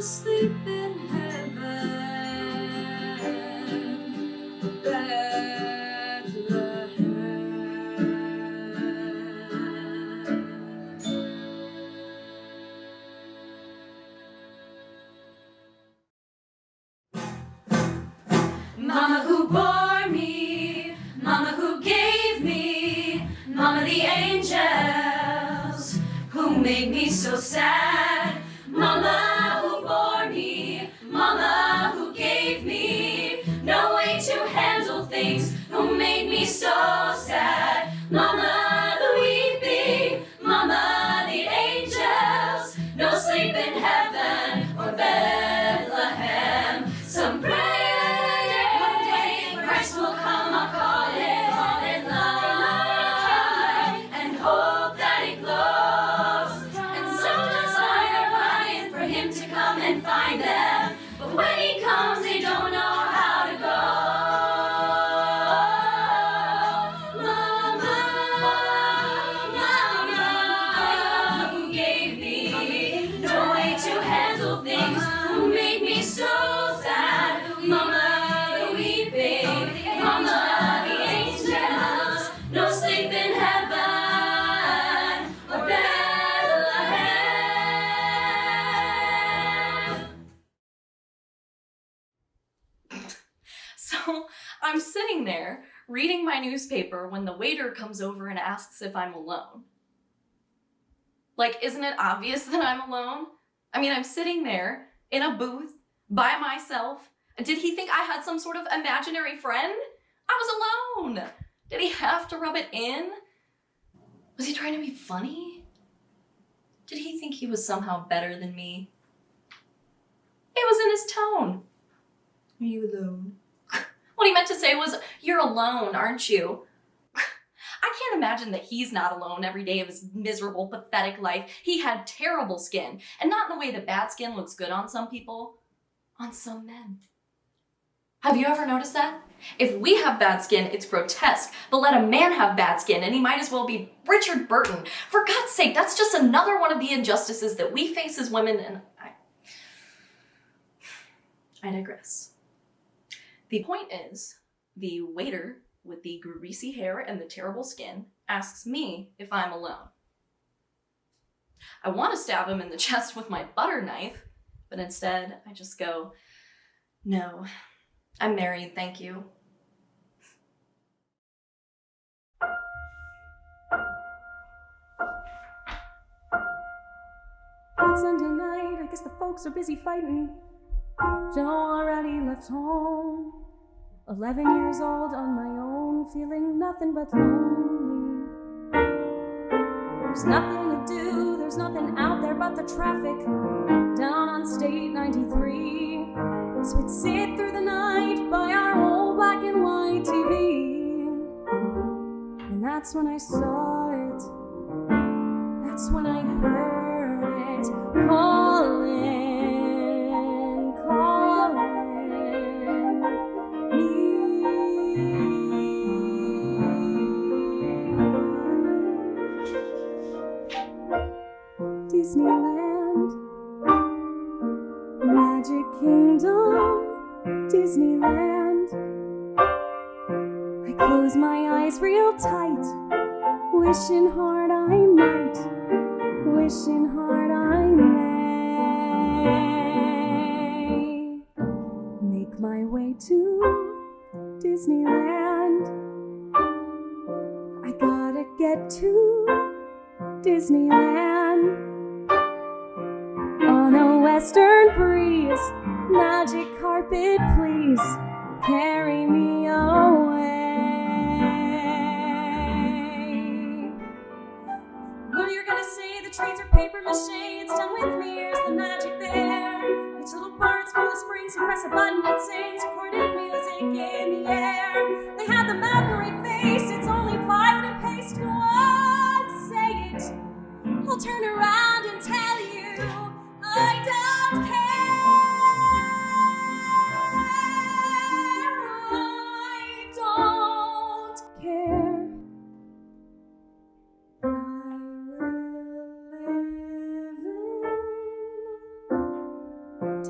sleep in heaven, Mama who bore me, Mama who gave me, Mama the angels who made me so sad. Mama who bore me, Mama who gave me no way to handle things, who made me so sad. Mama the weeping, Mama the angels, no sleep in heaven or Bethlehem. Some pray one day Christ will come, I'll call it light, and hope that it glows. And some just lie there crying for him to come and find them, but when he comes they don't know how to go. Mama, Mama, who gave me no way to handle things, who made me so sad. Mama the weeping, Mama the angels, no sleep in heaven or Bethlehem. So I'm sitting there reading my newspaper when the waiter comes over and asks if I'm alone. Like, isn't it obvious that I'm alone? I mean, I'm sitting there in a booth by myself. Did he think I had some sort of imaginary friend? I was alone. Did he have to rub it in? Was he trying to be funny? Did he think he was somehow better than me? It was in his tone. Are you alone? What he meant to say was, you're alone, aren't you? I can't imagine that he's not alone every day of his miserable, pathetic life. He had terrible skin, and not in the way that bad skin looks good on some people, on some men. Have you ever noticed that? If we have bad skin, it's grotesque, but let a man have bad skin and he might as well be Richard Burton. For God's sake, that's just another one of the injustices that we face as women, and I digress. The point is, the waiter with the greasy hair and the terrible skin asks me if I'm alone. I want to stab him in the chest with my butter knife, but instead I just go, no, I'm married, thank you. It's Sunday night, I guess the folks are busy fighting. Joe already left home. 11 years old on my own, feeling nothing but lonely. There's nothing to do, there's nothing out there but the traffic down on State 93. So we'd sit through the night by our old black and white TV. And that's when I saw it, that's when I heard it calling, calling me. Disneyland, Magic Kingdom, Disneyland. I close my eyes real tight, wishing hard I might, wishing hard I may make my way to Disneyland. I gotta get to Disneyland on a western breeze, magic carpet, please carry me away. Well, you're gonna say the trees are paper mache, it's done with me, here's the magic there. Each little bird's full of springs, you press a button, it sings recorded music in the air. They have the memory face, it's only plywood and paste. Go on, say it, I'll turn around and tell you I don't care. I don't care. I will live in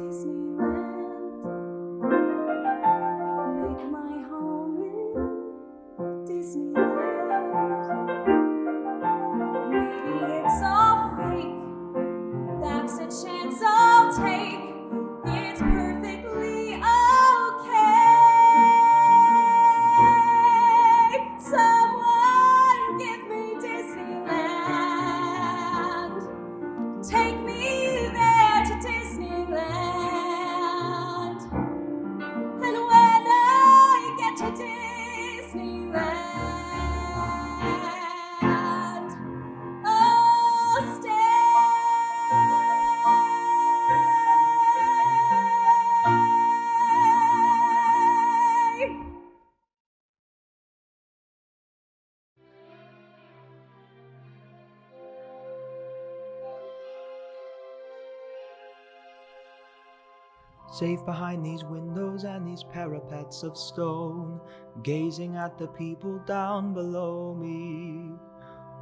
safe behind these windows and these parapets of stone, gazing at the people down below me.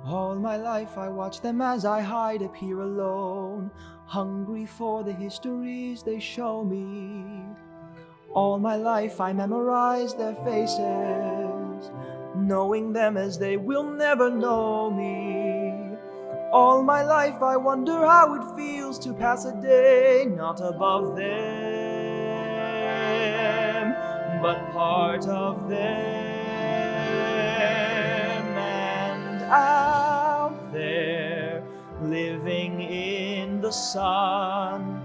All my life I watch them as I hide up here alone, hungry for the histories they show me. All my life I memorize their faces, knowing them as they will never know me. All my life I wonder how it feels to pass a day not above them, but part of them. And out there, living in the sun,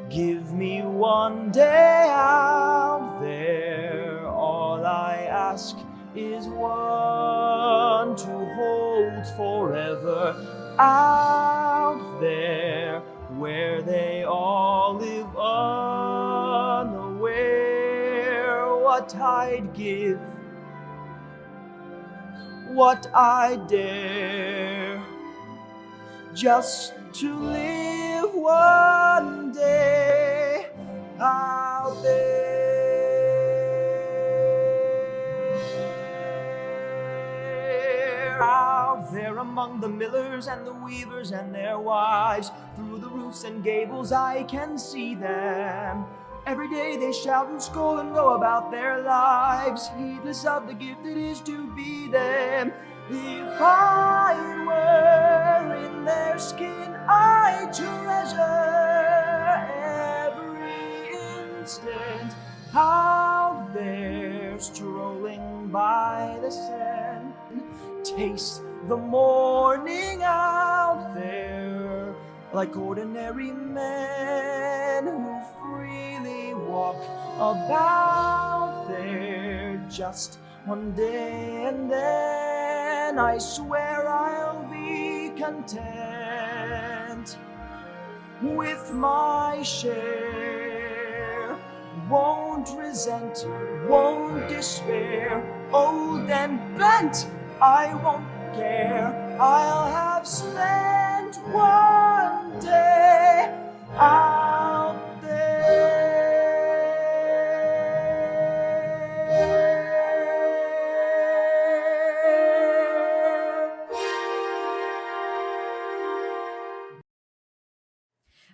give me one day out there. All I ask is one to hold forever. Out there, where they all live unaware. What I'd give, what I dare, just to live one day out there. Out there among the millers and the weavers and their wives, through the roofs and gables I can see them. Every day they shout and scold and go about their lives, heedless of the gift it is to be them. If I were in their skin, I'd treasure every instant out there, strolling by the sand. Taste the morning out there, like ordinary men who freely walk about there. Just one day and then I swear I'll be content with my share. Won't resent, won't despair. Old and bent, I won't care. I'll have spent one day out there.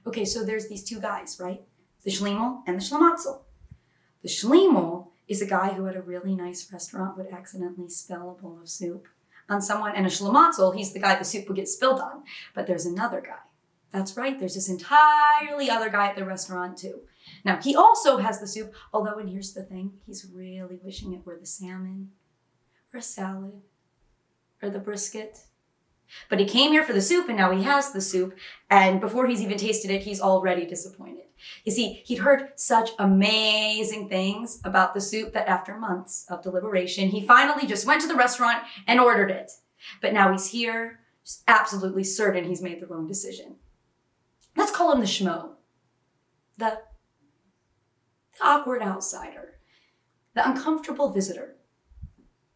Okay, so there's these two guys, right? The Schlemel and the Schlemazel. The Schlemel is a guy who at a really nice restaurant would accidentally spill a bowl of soup on someone, and a Schlemazel, he's the guy the soup would get spilled on. But there's another guy. That's right, there's this entirely other guy at the restaurant too. Now, he also has the soup, although, and here's the thing, he's really wishing it were the salmon, or a salad, or the brisket. But he came here for the soup, and now he has the soup, and before he's even tasted it, he's already disappointed. You see, he'd heard such amazing things about the soup that after months of deliberation, he finally just went to the restaurant and ordered it. But now he's here, just absolutely certain he's made the wrong decision. Let's call him the schmo. The awkward outsider. The uncomfortable visitor.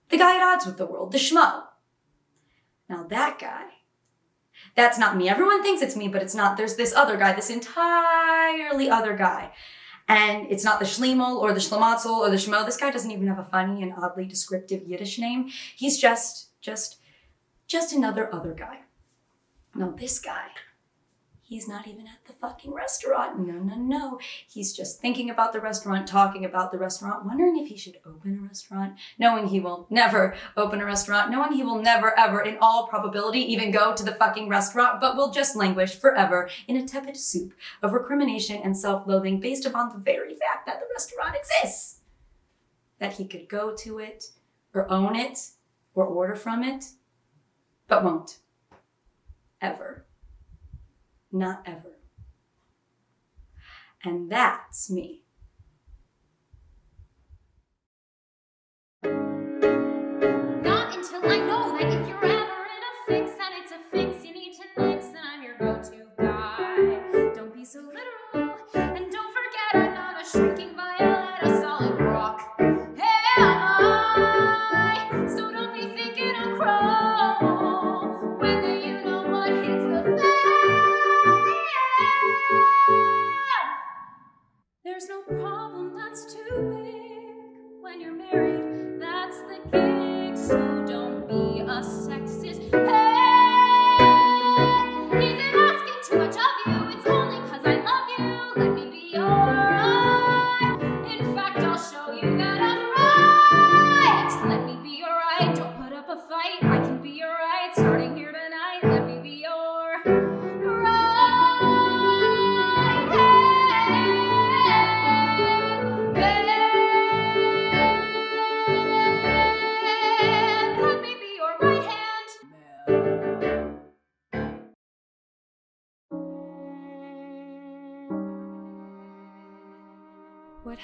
The guy at odds with the world. The schmo. Now that guy, that's not me. Everyone thinks it's me, but it's not. There's this other guy, this entirely other guy. And it's not the Schlemel or the Schlemazel or the Schmo. This guy doesn't even have a funny and oddly descriptive Yiddish name. He's just another other guy. No, this guy, he's not even at the fucking restaurant. No. He's just thinking about the restaurant, talking about the restaurant, wondering if he should open a restaurant, knowing he will never open a restaurant, knowing he will never, ever, in all probability, even go to the fucking restaurant, but will just languish forever in a tepid soup of recrimination and self-loathing based upon the very fact that the restaurant exists. That he could go to it, or own it, or order from it, but won't. Ever. Not ever. And that's me. Not until I know that if you're ever in a fix and it's a fix you need to nix, then I'm your go-to guy. Don't be so literal, and don't forget I'm not a shrinking violet, a solid rock. Am I? So don't be thinking I'll crawl when the you know what hits the fan.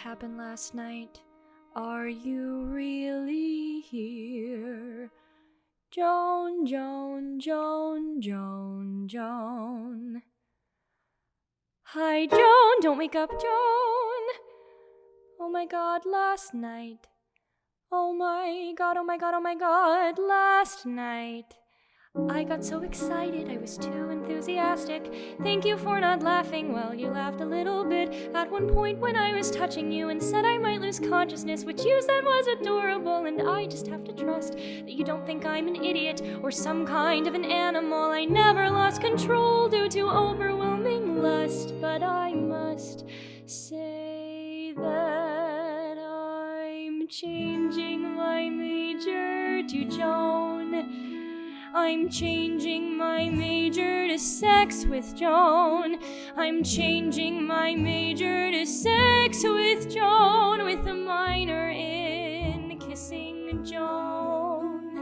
happened last night? Are you really here? Joan, Joan, Joan, Joan, Joan. Hi, Joan, don't wake up, Joan. Oh my God, last night. Oh my God, oh my God, oh my God, last night. I got so excited, I was too enthusiastic. Thank you for not laughing. Well, you laughed a little bit at one point when I was touching you and said I might lose consciousness, which you said was adorable. And I just have to trust that you don't think I'm an idiot or some kind of an animal. I never lost control due to overwhelming lust, but I must say that I'm changing my major to Joan. I'm changing my major to sex with Joan. I'm changing my major to sex with Joan, with a minor in kissing Joan.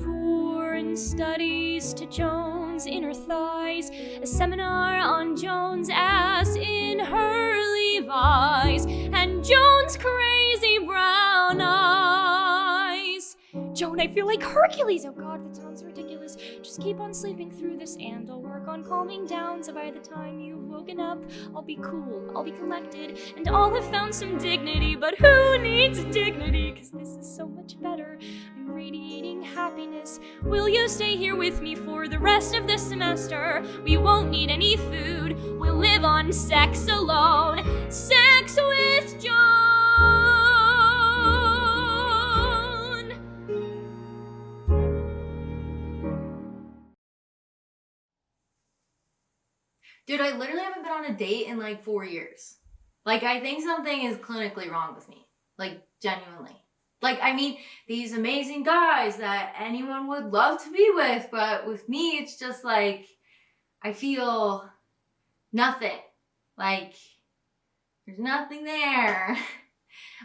Foreign studies to Joan's inner thighs, a seminar on Joan's ass in her Levi's, and Joan's crazy brown eyes. Joan, I feel like Hercules. Oh God, that sounds ridiculous. Just keep on sleeping through this and I'll work on calming down, so by the time you've woken up, I'll be cool, I'll be collected, and I'll have found some dignity. But who needs dignity? 'Cause this is so much better. I'm radiating happiness. Will you stay here with me for the rest of the semester? We won't need any food. We'll live on sex alone. Sex with Joan. Dude, I literally haven't been on a date in like 4 years. Like, I think something is clinically wrong with me. Like, genuinely. Like, I mean, these amazing guys that anyone would love to be with, but with me, it's just like, I feel nothing. Like, there's nothing there.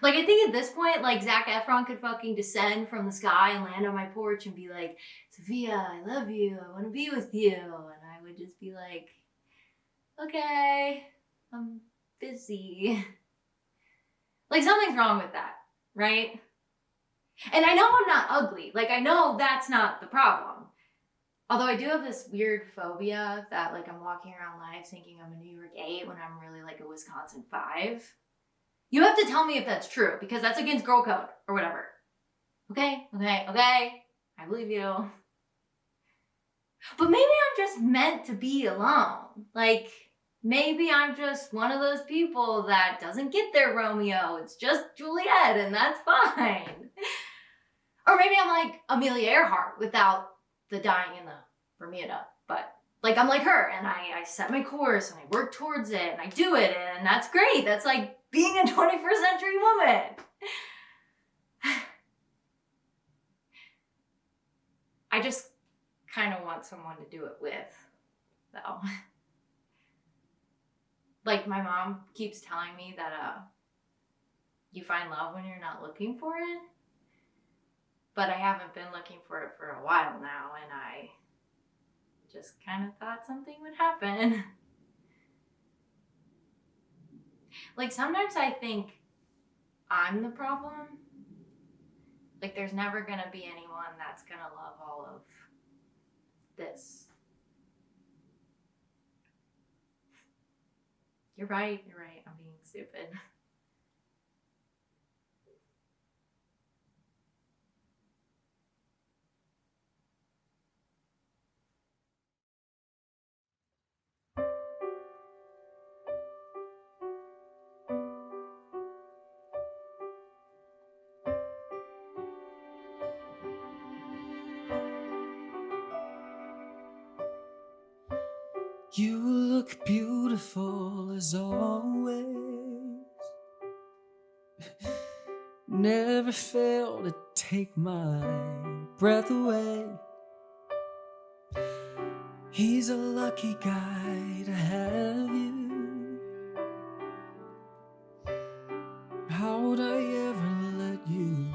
Like, I think at this point, like, Zac Efron could fucking descend from the sky and land on my porch and be like, Sophia, I love you, I want to be with you. And I would just be like, okay, I'm busy. Like, something's wrong with that, right? And I know I'm not ugly. Like, I know that's not the problem. Although I do have this weird phobia that, like, I'm walking around life thinking I'm a New York 8 when I'm really, like, a Wisconsin 5. You have to tell me if that's true, because that's against girl code or whatever. Okay? I believe you. But maybe I'm just meant to be alone. Like, maybe I'm just one of those people that doesn't get their Romeo. It's just Juliet, and that's fine. Or maybe I'm like Amelia Earhart without the dying in the Bermuda. But, like, I'm like her, and I set my course, and I work towards it, and I do it, and that's great. That's like being a 21st century woman. I just kind of want someone to do it with, though. Like, my mom keeps telling me that you find love when you're not looking for it. But I haven't been looking for it for a while now, and I just kind of thought something would happen. Like, sometimes I think I'm the problem. Like, there's never gonna be anyone that's gonna love all of this. You're right, I'm being stupid. You look beautiful as always. Never fail to take my breath away. He's a lucky guy to have you. How'd I ever let you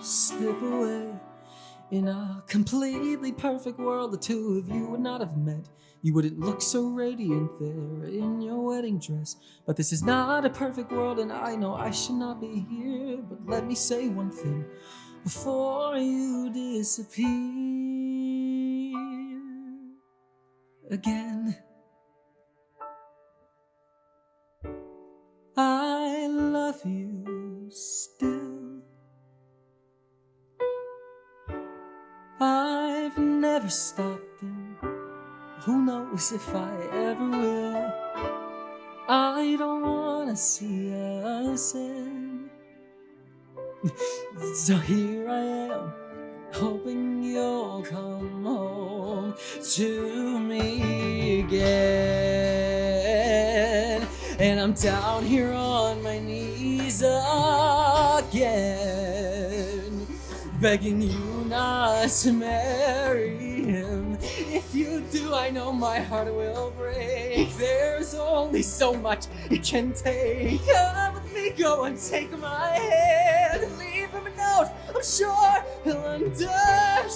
slip away? In a completely perfect world, the two of you would not have met. You wouldn't look so radiant there in your wedding dress. But this is not a perfect world, and I know I should not be here. But let me say one thing before you disappear again. I love you still. I've never stopped, and who knows if I ever will. I don't wanna see us end. So here I am, hoping you'll come home to me again. And I'm down here on my knees again, begging you not to marry him. If you do, I know my heart will break. There's only so much it can take. Come with me, go and take my hand. Leave him a note, I'm sure he'll understand.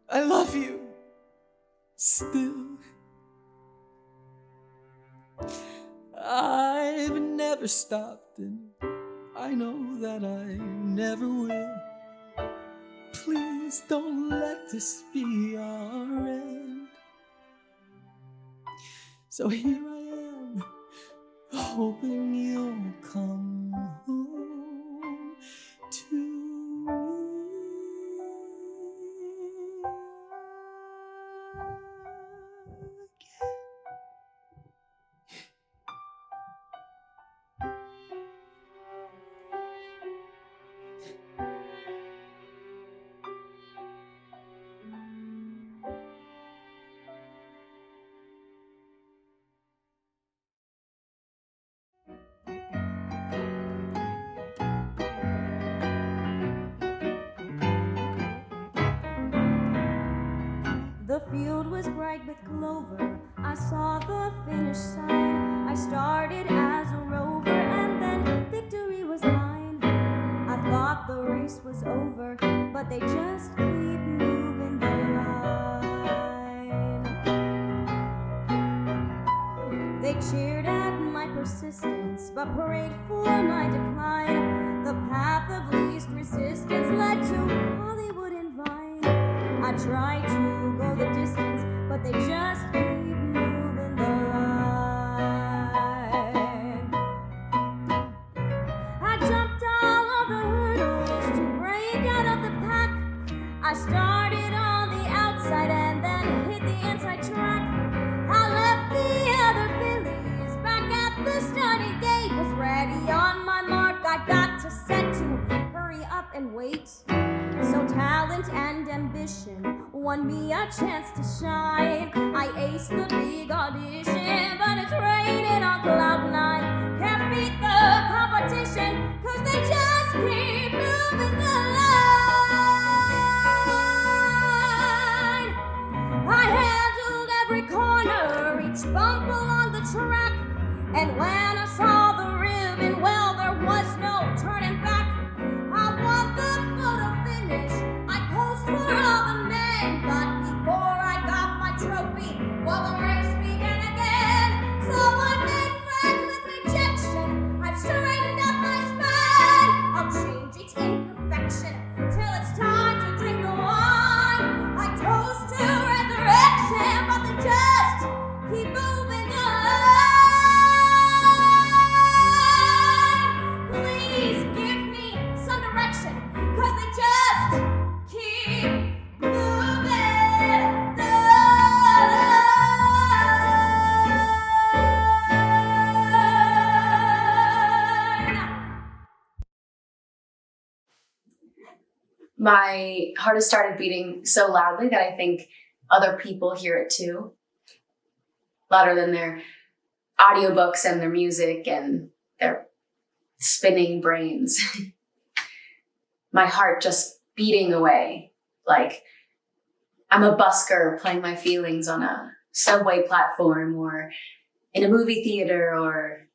I love you still. I've never stopped, and I know that I never will. Please don't let this be our end. So here I am, hoping you'll come home to me. The field was bright with clover. I saw the finish sign. I started as a rover, and then victory was mine. I thought the race was over, but they just keep moving the line. They cheered at my persistence, but prayed for my decline. The path of least resistance led to Hollywood and Vine. I tried to go the distance, but they just keep moving the line. I jumped all of the hurdles to break out of the pack. I started on the outside and then hit the inside track. I left the other fillies back at the starting gate. Was ready on my mark, I got to set to hurry up and wait. So talent and ambition won me a chance to shine. I aced the big audition, but it's raining on cloud nine. Can't beat the competition, cause they just keep moving the line. I handled every corner, each bump along the track. And when I saw the ribbon, well, there was no turning back. I won the photo finish, I posed for all the men. But before I got my trophy, well, the race began again. So I made friends with rejection, I've straightened up my spine. I'll change each imperfection till it's time to drink the wine. I toast to resurrection, but they just keep moving the line. Please give me some direction, cause they just keep moving the line. My heart has started beating so loudly that I think other people hear it too. Louder than their audiobooks and their music and their spinning brains. My heart just beating away, like I'm a busker playing my feelings on a subway platform or in a movie theater or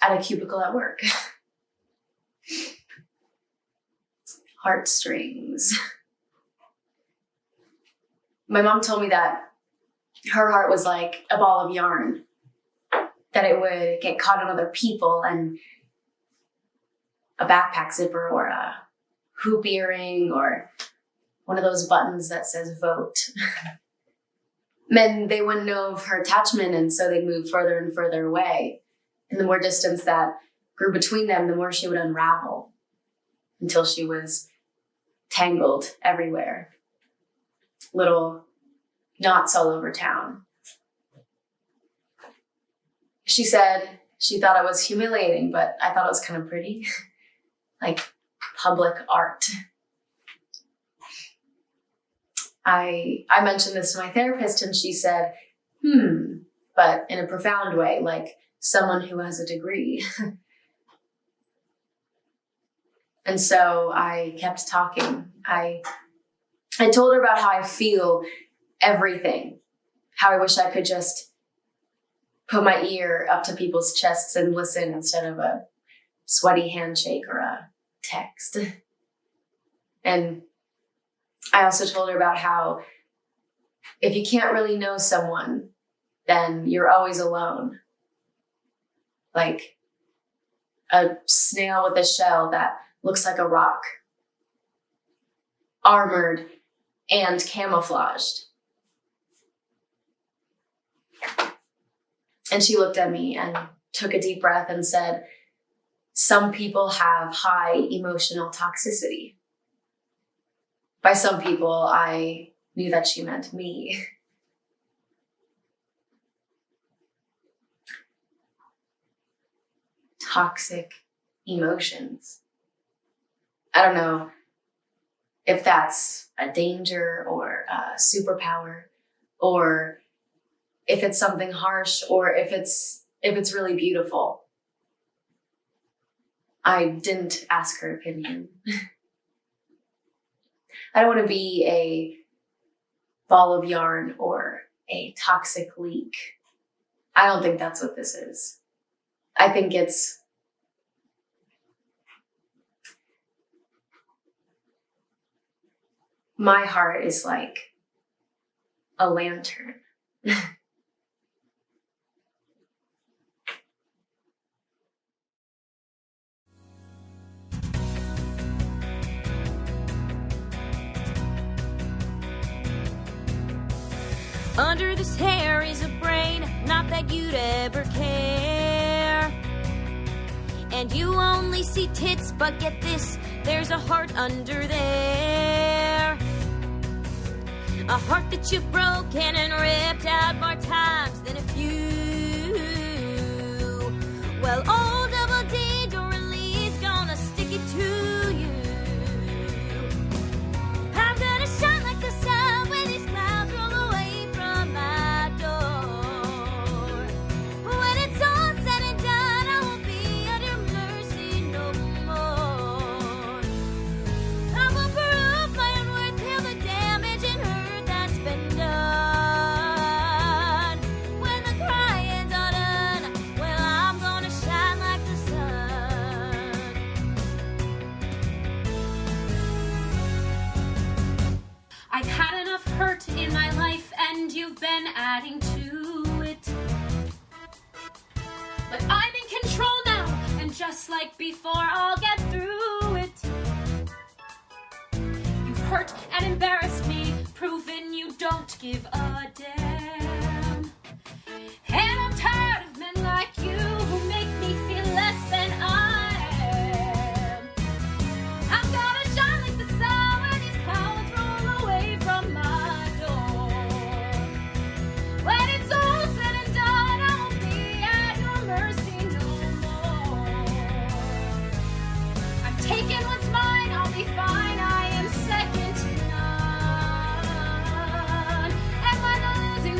at a cubicle at work. Heartstrings. My mom told me that her heart was like a ball of yarn, that it would get caught on other people, and a backpack zipper or a hoop earring or one of those buttons that says vote. Men, they wouldn't know of her attachment, and so they'd move further and further away. And the more distance that grew between them, the more she would unravel until she was tangled everywhere. Little knots all over town. She said she thought it was humiliating, but I thought it was kind of pretty. Like public art. I mentioned this to my therapist, and she said, but in a profound way, like someone who has a degree. And so I kept talking. I told her about how I feel everything, how I wish I could just put my ear up to people's chests and listen instead of a sweaty handshake or a text. And I also told her about how if you can't really know someone, then you're always alone. Like a snail with a shell that looks like a rock, armored and camouflaged. And she looked at me and took a deep breath and said, some people have high emotional toxicity. By some people, I knew that she meant me. Toxic emotions. I don't know if that's a danger or a superpower, or if it's something harsh, or if it's really beautiful. I didn't ask her opinion. I don't want to be a ball of yarn or a toxic leak. I don't think that's what this is. I think it's my heart is like a lantern. Under this hair is a brain, not that you'd ever care. And you only see tits, but get this, there's a heart under there. A heart that you've broken and ripped out more times than a few. Well, old Double D, Dorothy's gonna stick it to you. I'm gonna shine like the sun when these clouds roll away from my door. When it's all said and done, I won't be at your mercy no more. I will prove my own worth, heal the damage and hurt that's been done. When the crying's all done, well, I'm gonna shine like the sun. I've had enough hurt in my life, and you've been adding to it. But I'm in control now, and just like before, I'll get through it. You've hurt and embarrassed me, proven you don't give a damn. And I'm tired of men like you who make me feel less than I am. I've gotta shine like the sun when these clouds roll away from my door. When it's all said and done, I won't be at your mercy no more. I'm taking what's mine, I'll be fine, I am second to none. And when the losing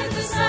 with the sun.